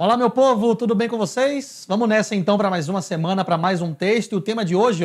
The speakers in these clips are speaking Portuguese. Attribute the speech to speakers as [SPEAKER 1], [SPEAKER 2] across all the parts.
[SPEAKER 1] Olá, meu povo, tudo bem com vocês? Vamos nessa então para mais uma semana, para mais um texto. E o tema de hoje,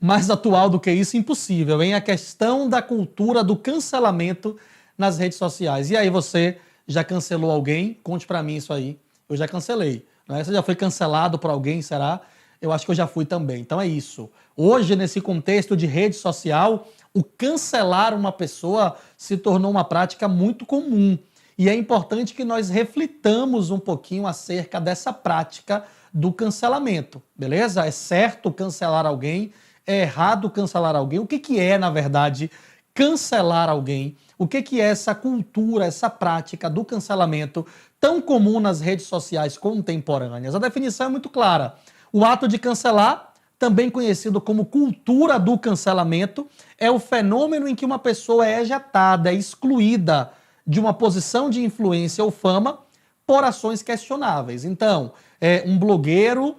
[SPEAKER 1] mais atual do que isso, impossível, hein? A questão da cultura do cancelamento nas redes sociais. E aí, você já cancelou alguém? Conte para mim isso aí. Eu já cancelei, né? Você já foi cancelado por alguém, será? Eu acho que eu já fui também. Então é isso. Hoje, nesse contexto de rede social, o cancelar uma pessoa se tornou uma prática muito comum. E é importante que nós reflitamos um pouquinho acerca dessa prática do cancelamento, beleza? É certo cancelar alguém? É errado cancelar alguém? O que é, na verdade, cancelar alguém? O que é essa cultura, essa prática do cancelamento tão comum nas redes sociais contemporâneas? A definição é muito clara. O ato de cancelar, também conhecido como cultura do cancelamento, é o fenômeno em que uma pessoa é ejetada, é excluída de uma posição de influência ou fama por ações questionáveis. Então, um blogueiro,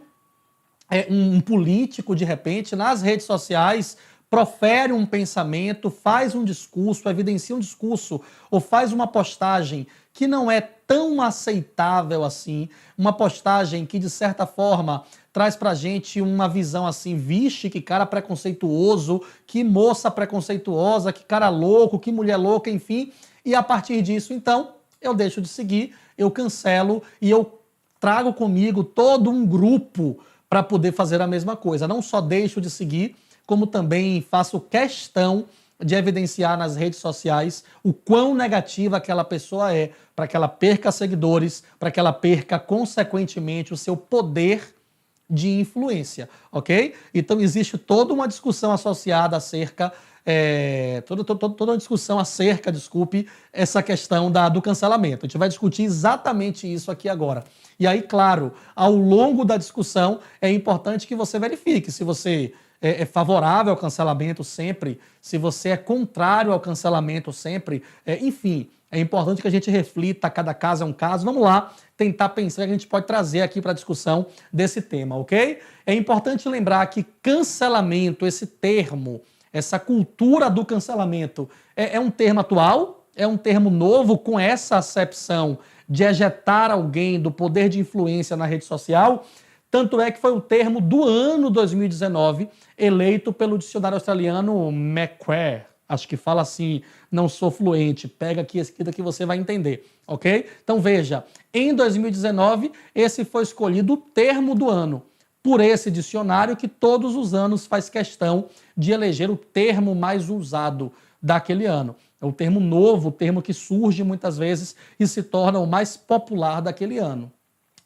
[SPEAKER 1] um político, de repente, nas redes sociais, profere um pensamento, faz um discurso, evidencia um discurso ou faz uma postagem que não é tão aceitável assim, uma postagem que, de certa forma, traz pra gente uma visão assim, vixe, que cara preconceituoso, que moça preconceituosa, que cara louco, que mulher louca, enfim. E a partir disso, então, eu deixo de seguir, eu cancelo e eu trago comigo todo um grupo para poder fazer a mesma coisa. Não só deixo de seguir, como também faço questão de evidenciar nas redes sociais o quão negativa aquela pessoa é, para que ela perca seguidores, para que ela perca, consequentemente, o seu poder de influência, ok? Então existe toda uma discussão associada acerca, toda uma discussão acerca, desculpe, essa questão do cancelamento. A gente vai discutir exatamente isso aqui agora. E aí, claro, ao longo da discussão, é importante que você verifique se você é favorável ao cancelamento sempre, se você é contrário ao cancelamento sempre, enfim, é importante que a gente reflita, cada caso é um caso. Vamos lá tentar pensar o que a gente pode trazer aqui para a discussão desse tema, ok? É importante lembrar que cancelamento, esse termo, essa cultura do cancelamento, é um termo atual, é um termo novo com essa acepção de ejetar alguém do poder de influência na rede social. Tanto é que foi o termo do ano 2019, eleito pelo dicionário australiano Macquarie. Acho que fala assim, não sou fluente, pega aqui escrita que você vai entender, ok? Então veja, em 2019, esse foi escolhido o termo do ano, por esse dicionário que todos os anos faz questão de eleger o termo mais usado daquele ano. É o termo novo, o termo que surge muitas vezes e se torna o mais popular daquele ano.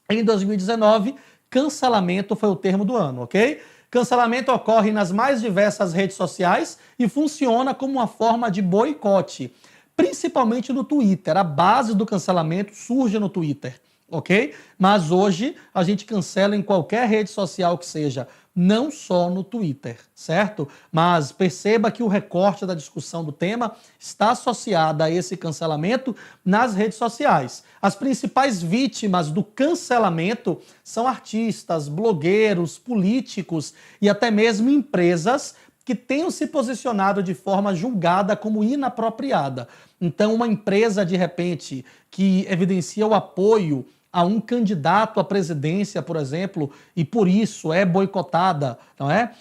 [SPEAKER 1] Em 2019, cancelamento foi o termo do ano, ok? Cancelamento ocorre nas mais diversas redes sociais e funciona como uma forma de boicote, principalmente no Twitter. A base do cancelamento surge no Twitter, ok? Mas hoje a gente cancela em qualquer rede social que seja, não só no Twitter, certo? Mas perceba que o recorte da discussão do tema está associado a esse cancelamento nas redes sociais. As principais vítimas do cancelamento são artistas, blogueiros, políticos e até mesmo empresas que tenham se posicionado de forma julgada como inapropriada. Então, uma empresa, de repente, que evidencia o apoio a um candidato à presidência, por exemplo, e por isso é boicotada, não é?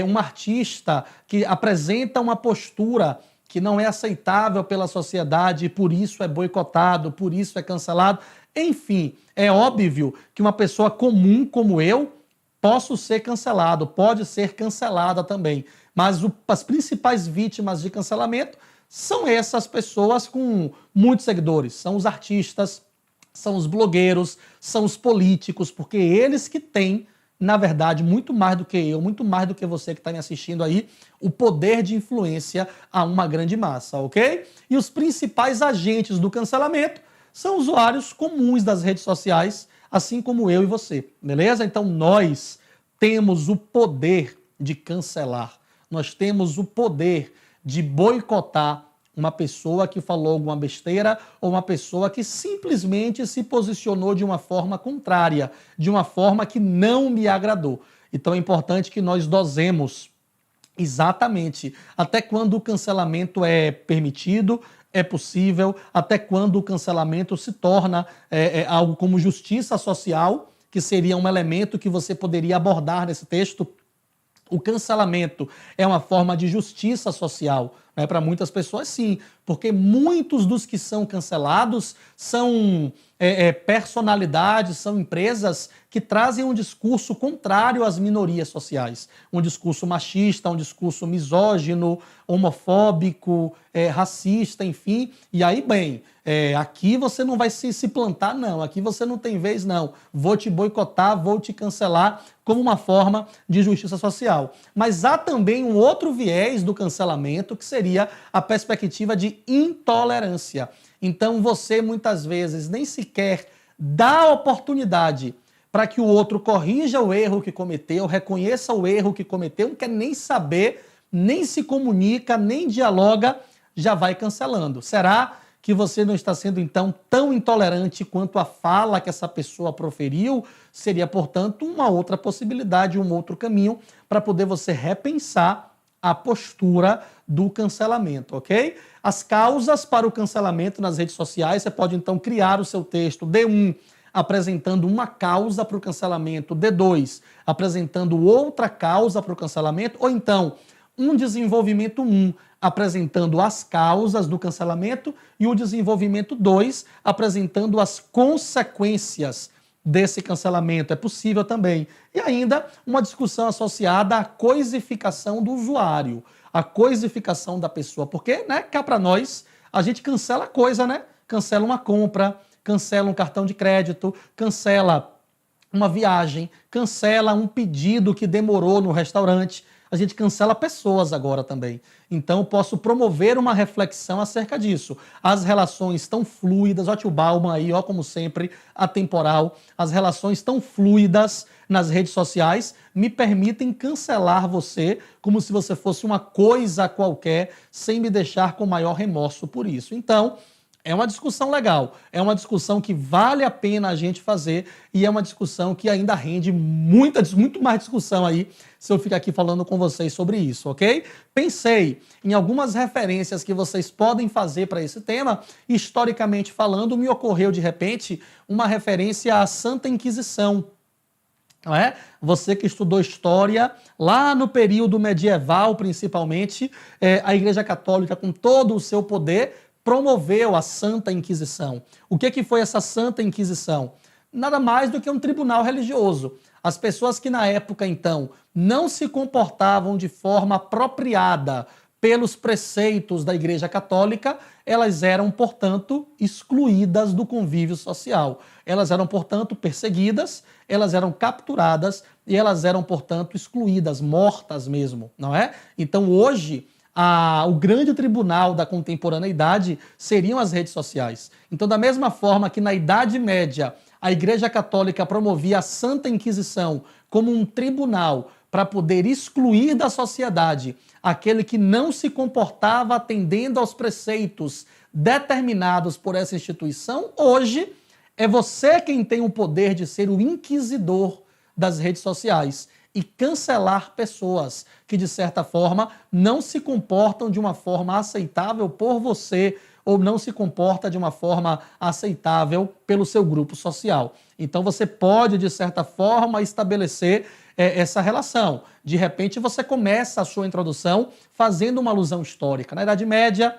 [SPEAKER 1] Um artista que apresenta uma postura que não é aceitável pela sociedade e por isso é boicotado, por isso é cancelado. Enfim, é óbvio que uma pessoa comum como eu posso ser cancelado, pode ser cancelada também. Mas as principais vítimas de cancelamento são essas pessoas com muitos seguidores, são os artistas, são os blogueiros, são os políticos, porque eles que têm, na verdade, muito mais do que eu, muito mais do que você que está me assistindo aí, o poder de influência a uma grande massa, ok? E os principais agentes do cancelamento são usuários comuns das redes sociais, assim como eu e você, beleza? Então nós temos o poder de cancelar, nós temos o poder de boicotar uma pessoa que falou alguma besteira ou uma pessoa que simplesmente se posicionou de uma forma contrária, de uma forma que não me agradou. Então é importante que nós dosemos Exatamente. Até quando o cancelamento é permitido, é possível, até quando o cancelamento se torna algo como justiça social, que seria um elemento que você poderia abordar nesse texto. O cancelamento é uma forma de justiça social, né? Para muitas pessoas, sim, porque muitos dos que são cancelados são personalidades, são empresas que trazem um discurso contrário às minorias sociais. Um discurso machista, um discurso misógino, homofóbico, racista, enfim. E aí, bem, aqui você não vai se plantar, não. Aqui você não tem vez, não. Vou te boicotar, vou te cancelar, como uma forma de justiça social. Mas há também um outro viés do cancelamento, que seria a perspectiva de intolerância. Então você muitas vezes nem sequer dá oportunidade para que o outro corrija o erro que cometeu, reconheça o erro que cometeu, não quer nem saber, nem se comunica, nem dialoga, já vai cancelando. Será que você não está sendo, então, tão intolerante quanto a fala que essa pessoa proferiu? Seria, portanto, uma outra possibilidade, um outro caminho para poder você repensar a postura do cancelamento, ok? As causas para o cancelamento nas redes sociais, você pode, então, criar o seu texto D1, apresentando uma causa para o cancelamento, D2, apresentando outra causa para o cancelamento, ou então um desenvolvimento 1, apresentando as causas do cancelamento, e o desenvolvimento 2, apresentando as consequências desse cancelamento. É possível também. E ainda uma discussão associada à coisificação do usuário, a coisificação da pessoa, porque, né, cá para nós, a gente cancela coisa, né? Cancela uma compra, cancela um cartão de crédito, cancela uma viagem, cancela um pedido que demorou no restaurante. A gente cancela pessoas agora também. Então, posso promover uma reflexão acerca disso. As relações tão fluidas, ó, tio Bauman aí, ó, como sempre, atemporal. As relações tão fluidas nas redes sociais me permitem cancelar você como se você fosse uma coisa qualquer, sem me deixar com maior remorso por isso. Então, é uma discussão legal, é uma discussão que vale a pena a gente fazer e é uma discussão que ainda rende muito mais discussão aí se eu ficar aqui falando com vocês sobre isso, ok? Pensei em algumas referências que vocês podem fazer para esse tema. Historicamente falando, me ocorreu de repente uma referência à Santa Inquisição. Não é? Você que estudou história, lá no período medieval principalmente, a Igreja Católica com todo o seu poder promoveu a Santa Inquisição. O que foi essa Santa Inquisição? Nada mais do que um tribunal religioso. As pessoas que na época, então, não se comportavam de forma apropriada pelos preceitos da Igreja Católica, elas eram, portanto, excluídas do convívio social. Elas eram, portanto, perseguidas, elas eram capturadas e elas eram, portanto, excluídas, mortas mesmo, não é? Então, hoje, o grande tribunal da contemporaneidade seriam as redes sociais. Então, da mesma forma que na Idade Média a Igreja Católica promovia a Santa Inquisição como um tribunal para poder excluir da sociedade aquele que não se comportava atendendo aos preceitos determinados por essa instituição, hoje é você quem tem o poder de ser o inquisidor das redes sociais e cancelar pessoas que, de certa forma, não se comportam de uma forma aceitável por você ou não se comporta de uma forma aceitável pelo seu grupo social. Então você pode, de certa forma, estabelecer essa relação. De repente você começa a sua introdução fazendo uma alusão histórica. Na Idade Média,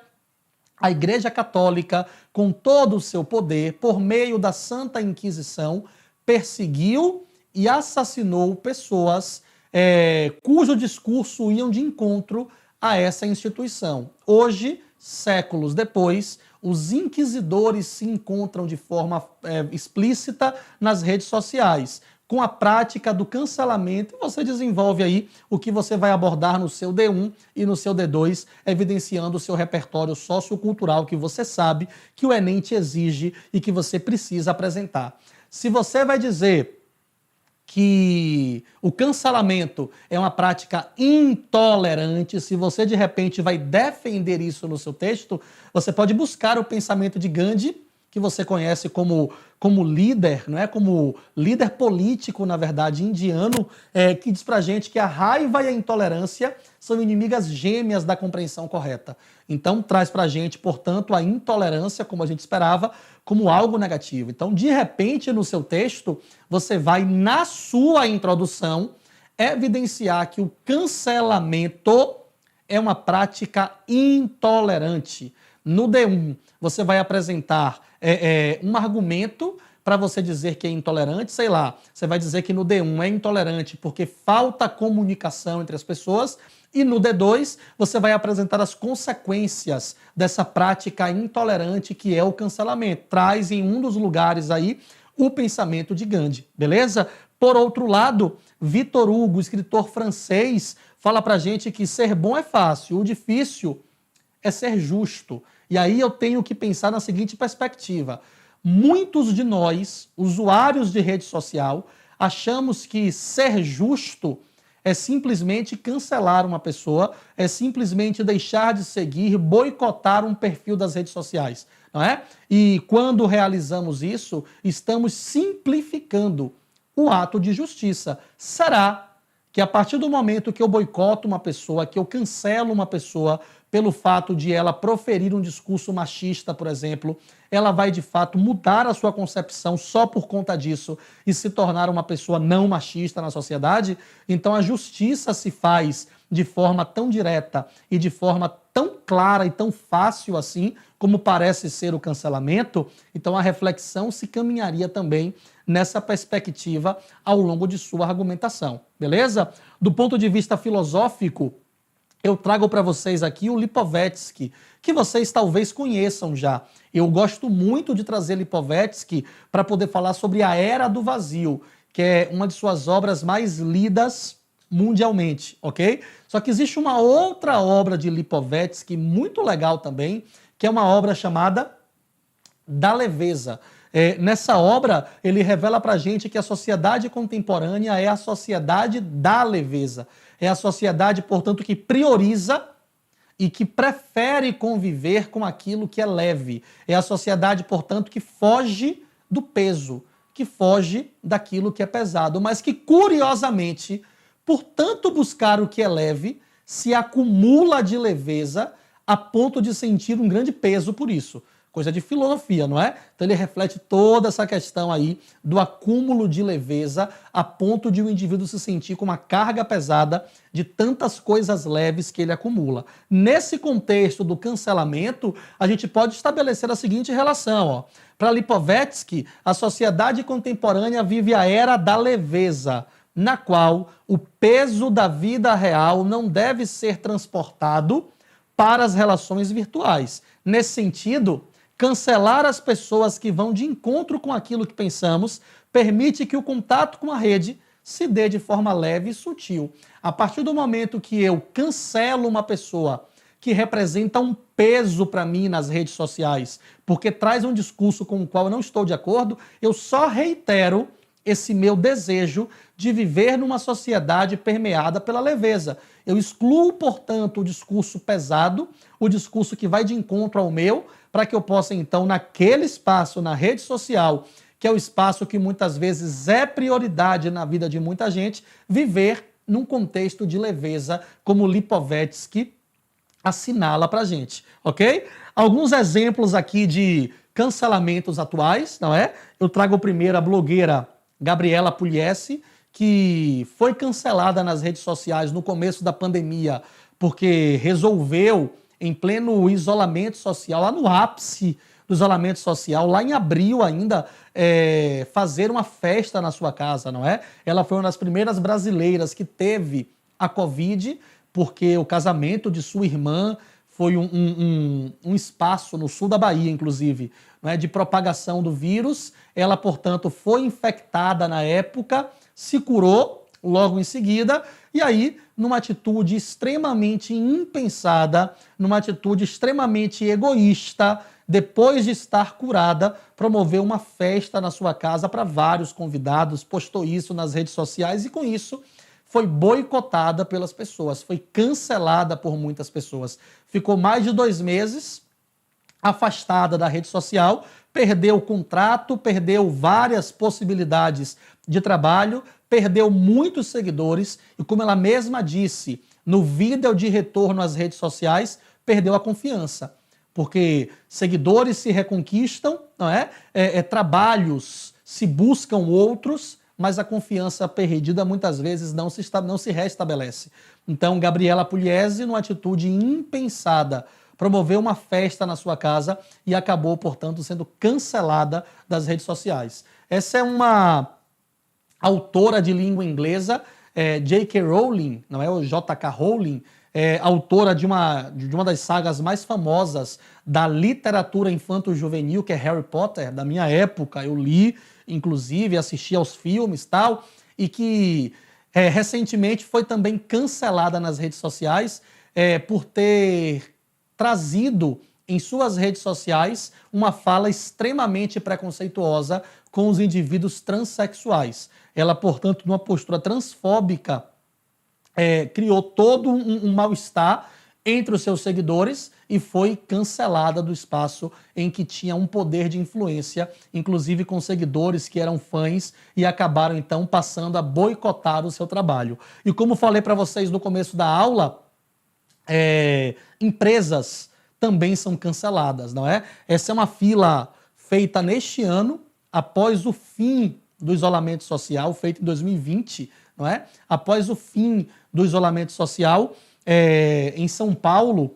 [SPEAKER 1] a Igreja Católica, com todo o seu poder, por meio da Santa Inquisição, perseguiu e assassinou pessoas cujo discurso iam de encontro a essa instituição. Hoje, séculos depois, os inquisidores se encontram de forma explícita nas redes sociais. Com a prática do cancelamento, você desenvolve aí o que você vai abordar no seu D1 e no seu D2, evidenciando o seu repertório sociocultural que você sabe que o Enem te exige e que você precisa apresentar. Se você vai dizer que o cancelamento é uma prática intolerante, se você de repente vai defender isso no seu texto, você pode buscar o pensamento de Gandhi, que você conhece como líder, não é? Como líder político, na verdade, indiano, que diz pra gente que a raiva e a intolerância são inimigas gêmeas da compreensão correta. Então, traz pra gente, portanto, a intolerância, como a gente esperava, como algo negativo. Então, de repente, no seu texto, você vai, na sua introdução, evidenciar que o cancelamento é uma prática intolerante. No D1, você vai apresentar um argumento para você dizer que é intolerante, sei lá, você vai dizer que no D1 é intolerante porque falta comunicação entre as pessoas, e no D2 você vai apresentar as consequências dessa prática intolerante que é o cancelamento. Traz em um dos lugares aí o pensamento de Gandhi, beleza? Por outro lado, Victor Hugo, escritor francês, fala pra gente que ser bom é fácil, o difícil é ser justo. E aí eu tenho que pensar na seguinte perspectiva. Muitos de nós, usuários de rede social, achamos que ser justo é simplesmente cancelar uma pessoa, é simplesmente deixar de seguir, boicotar um perfil das redes sociais, não é? E quando realizamos isso, estamos simplificando o ato de justiça. Será que a partir do momento que eu boicoto uma pessoa, que eu cancelo uma pessoa pelo fato de ela proferir um discurso machista, por exemplo, ela vai de fato mudar a sua concepção só por conta disso e se tornar uma pessoa não machista na sociedade? Então a justiça se faz de forma tão direta e de forma tão clara e tão fácil assim, como parece ser o cancelamento. Então a reflexão se caminharia também nessa perspectiva ao longo de sua argumentação, beleza? Do ponto de vista filosófico, eu trago para vocês aqui o Lipovetsky, que vocês talvez conheçam já. Eu gosto muito de trazer Lipovetsky para poder falar sobre a Era do Vazio, que é uma de suas obras mais lidas mundialmente, ok? Só que existe uma outra obra de Lipovetsky muito legal também, que é uma obra chamada Da Leveza. Nessa obra, ele revela para a gente que a sociedade contemporânea é a sociedade da leveza. É a sociedade, portanto, que prioriza e que prefere conviver com aquilo que é leve. É a sociedade, portanto, que foge do peso, que foge daquilo que é pesado, mas que, curiosamente, por tanto buscar o que é leve, se acumula de leveza a ponto de sentir um grande peso por isso. Coisa de filosofia, não é? Então ele reflete toda essa questão aí do acúmulo de leveza a ponto de o indivíduo se sentir com uma carga pesada de tantas coisas leves que ele acumula. Nesse contexto do cancelamento, a gente pode estabelecer a seguinte relação. Para Lipovetsky, a sociedade contemporânea vive a era da leveza, na qual o peso da vida real não deve ser transportado para as relações virtuais. Nesse sentido, cancelar as pessoas que vão de encontro com aquilo que pensamos permite que o contato com a rede se dê de forma leve e sutil. A partir do momento que eu cancelo uma pessoa que representa um peso para mim nas redes sociais, porque traz um discurso com o qual eu não estou de acordo, eu só reitero esse meu desejo de viver numa sociedade permeada pela leveza. Eu excluo, portanto, o discurso pesado, o discurso que vai de encontro ao meu, para que eu possa, então, naquele espaço, na rede social, que é o espaço que muitas vezes é prioridade na vida de muita gente, viver num contexto de leveza, como Lipovetsky assinala para a gente, ok? Alguns exemplos aqui de cancelamentos atuais, não é? Eu trago primeiro a blogueira Gabriela Pugliese, que foi cancelada nas redes sociais no começo da pandemia, porque resolveu, em pleno isolamento social, lá no ápice do isolamento social, lá em abril ainda, fazer uma festa na sua casa, não é? Ela foi uma das primeiras brasileiras que teve a Covid, porque o casamento de sua irmã foi um espaço no sul da Bahia, inclusive, não é, de propagação do vírus. Ela, portanto, foi infectada na época, se curou logo em seguida, e aí, numa atitude extremamente impensada, numa atitude extremamente egoísta, depois de estar curada, promoveu uma festa na sua casa para vários convidados, postou isso nas redes sociais e, com isso, foi boicotada pelas pessoas, foi cancelada por muitas pessoas. Ficou mais de 2 meses afastada da rede social perdeu o contrato, perdeu várias possibilidades de trabalho, perdeu muitos seguidores e, como ela mesma disse, no vídeo de retorno às redes sociais, perdeu a confiança. Porque seguidores se reconquistam, não é? Trabalhos se buscam outros, mas a confiança perdida muitas vezes não se restabelece. Então, Gabriela Pugliese, numa atitude impensada, promoveu uma festa na sua casa e acabou, portanto, sendo cancelada das redes sociais. Essa é uma autora de língua inglesa, J.K. Rowling, não é? O J.K. Rowling, autora de uma das sagas mais famosas da literatura infanto-juvenil, que é Harry Potter, da minha época. Eu li, inclusive, assisti aos filmes e tal, e que recentemente foi também cancelada nas redes sociais por ter trazido em suas redes sociais uma fala extremamente preconceituosa com os indivíduos transexuais. Ela, portanto, numa postura transfóbica, criou todo um mal-estar entre os seus seguidores e foi cancelada do espaço em que tinha um poder de influência, inclusive com seguidores que eram fãs e acabaram, então, passando a boicotar o seu trabalho. E como falei para vocês no começo da aula, empresas também são canceladas, não é? Essa é uma fila feita neste ano, após o fim do isolamento social, feito em 2020, não é? Após o fim do isolamento social, em São Paulo,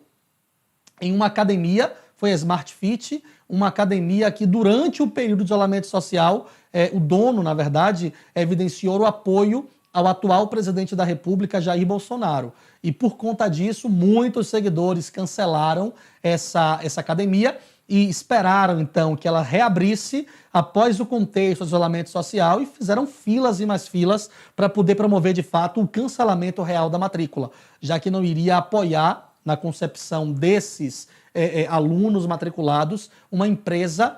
[SPEAKER 1] em uma academia, foi a Smart Fit, uma academia que durante o período de isolamento social, o dono, na verdade, evidenciou o apoio ao atual presidente da República, Jair Bolsonaro. E por conta disso, muitos seguidores cancelaram essa academia e esperaram, então, que ela reabrisse após o contexto do isolamento social e fizeram filas e mais filas para poder promover, de fato, o cancelamento real da matrícula, já que não iria apoiar, na concepção desses alunos matriculados, uma empresa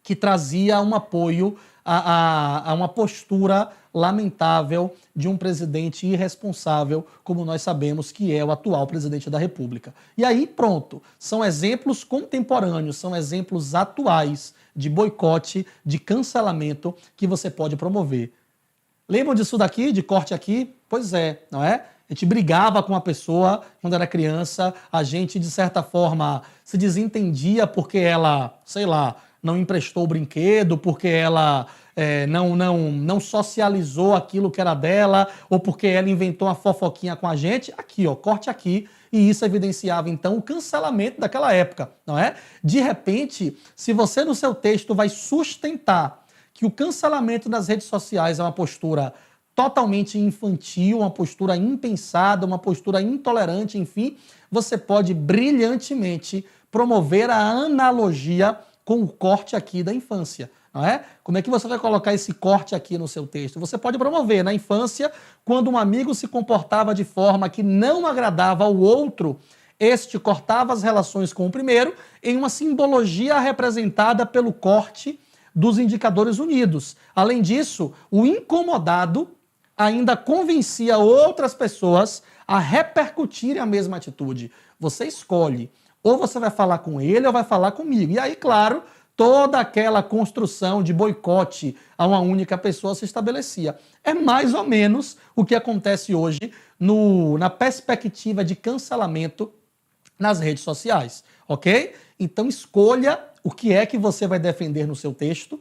[SPEAKER 1] que trazia um apoio a uma postura lamentável de um presidente irresponsável, como nós sabemos que é o atual presidente da República. E aí, pronto, são exemplos contemporâneos, são exemplos atuais de boicote, de cancelamento que você pode promover. Lembram disso daqui, de corte aqui? Pois é, não é? A gente brigava com uma pessoa quando era criança, a gente, de certa forma, se desentendia porque ela, sei lá, não emprestou o brinquedo, porque ela não socializou aquilo que era dela, ou porque ela inventou uma fofoquinha com a gente. Aqui, ó, corte aqui. E isso evidenciava, então, o cancelamento daquela época, não é? De repente, se você no seu texto vai sustentar que o cancelamento das redes sociais é uma postura totalmente infantil, uma postura impensada, uma postura intolerante, enfim, você pode brilhantemente promover a analogia com o corte aqui da infância, não é? Como é que você vai colocar esse corte aqui no seu texto? Você pode promover na infância, quando um amigo se comportava de forma que não agradava ao outro, este cortava as relações com o primeiro em uma simbologia representada pelo corte dos indicadores unidos. Além disso, o incomodado ainda convencia outras pessoas a repercutirem a mesma atitude. Você escolhe. Ou você vai falar com ele ou vai falar comigo. E aí, claro, toda aquela construção de boicote a uma única pessoa se estabelecia. É mais ou menos o que acontece hoje na perspectiva de cancelamento nas redes sociais, ok? Então escolha o que é que você vai defender no seu texto.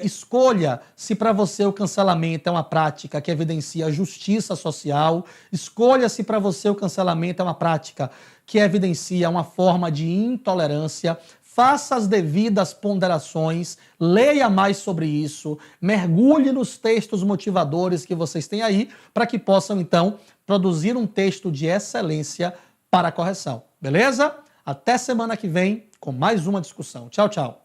[SPEAKER 1] Escolha se para você o cancelamento é uma prática que evidencia justiça social. Escolha se para você o cancelamento é uma prática que evidencia uma forma de intolerância. Faça as devidas ponderações, leia mais sobre isso, mergulhe nos textos motivadores que vocês têm aí, para que possam, então, produzir um texto de excelência para a correção. Beleza? Até semana que vem com mais uma discussão. Tchau, tchau.